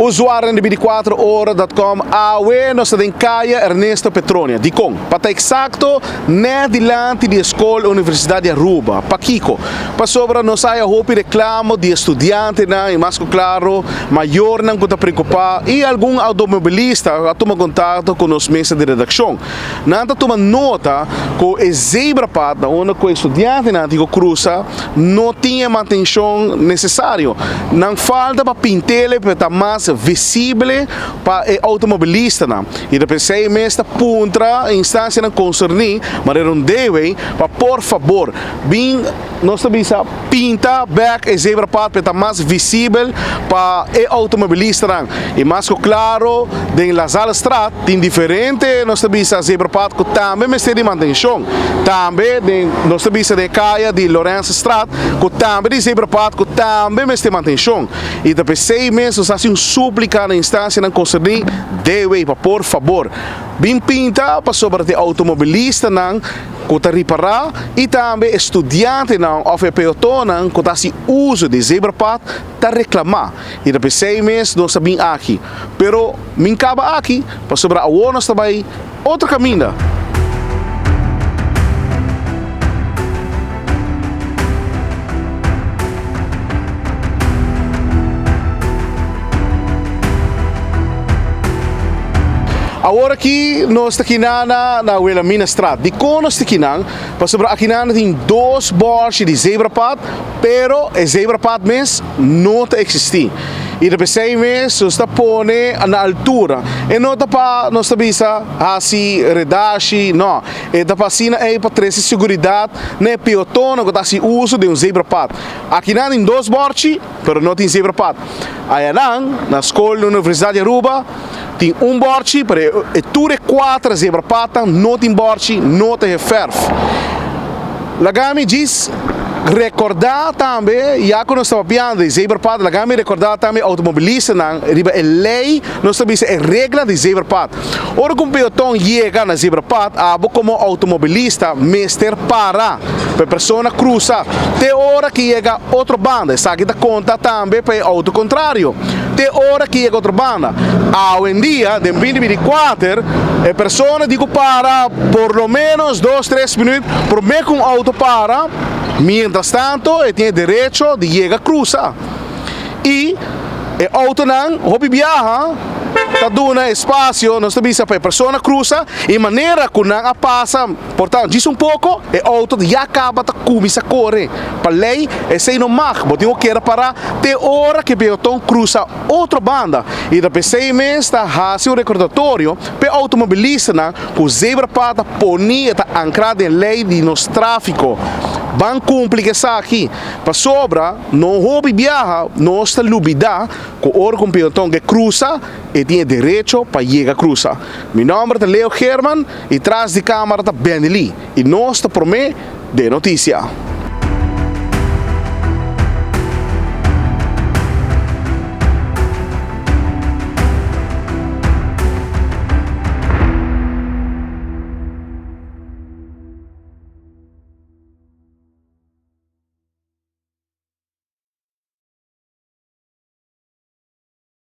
Usuário de 24horas.com awe nós em Caia Ernesto Petronia di Kong. Para exacto, né dilante de escola Universidade de Aruba, Paquico. Para sobra nós aí hopi reclamo de estudante na e mais claro, maior não que preocupar e algum automobilista a tomar contato com os mesas de redação. Nanta toma nota que o zebra pata onde o estudante na que cruza não tinha manutenção necessário. Não falta para pintar para estar mais visível para o automobilista. E depois 6 meses punta a instância não concernir, mas não deve para por favor, bem nós também pinta back e zebra pad para estar mais visível para o automobilista. E mais claro, em La Salle Strat tem diferente nós também zebra pad que também me de manutenção. Também nós também de Caia de Lourenço Strat que também de zebra pad que também me de manutenção. E depois 6 meses assim súplica na instância não concernir deve para por favor bem pinta para sobre o automobilista não que está reparar e também estudante não ou peotão não que está se uso de zebra pad está reclamar e depois 6 meses nós sabemos aqui pero me acaba aqui para sobre a nós também outro caminho. Agora aqui nós estamos aqui na Wilhelmina Strat. De como nós estamos aqui, para sobre aqui tem 2 borges de zebra pad, pero o zebra pad mesmo não existe. E depois 6 meses nós estamos pondo na altura. E não está para nós estamos assim redache, não. E está para assim para trazer segurança, né peotão que está se uso de zebra pad. Aqui tem 2 borges, pero não tem zebra pad. Aí na escola da Universidade de Aruba tem borge, para tutte 4 zebra pata, não tem borge, não tem ferro. Lagami diz recordar também, já que nós estamos falando de zebra pata, lagami recordar também automobilista, é lei, nós sabemos é regra de zebra pata. Ora que um peotão chega na zebra pata, como automobilista, mestre para a pessoa cruzar. Tem hora que chega outra banda, sabe que dá conta também para o auto contrário. Tem hora que chega outra banda. Hoje em dia, de 2024, a pessoa digo para por lo menos 2-3 minutos, por meio que um auto para, mientras tanto, ele tem direito de chegar a cruzar. E o auto não, hobby viaja, está dando espaço, nós também para a pessoa cruza, e maneira que não passa, portanto, diz pouco, o auto já acaba de começar a correr. Para a lei, é sem não mais, mas tem que parar, tem hora que o peotão cruza outra banda, e depois 6 meses está fazendo um recordatório para o automobilista, que o zebra pata ponia está ancrado em lei de nosso tráfico. Van cumprir isso aqui. Para sobra, não houve viaja, não está lubida, que o órgão peotão que cruza e tem direito para chegar a cruzar. Meu nome é Leo Herman e atrás de câmera está Benelli. E nós está por mim de notícia.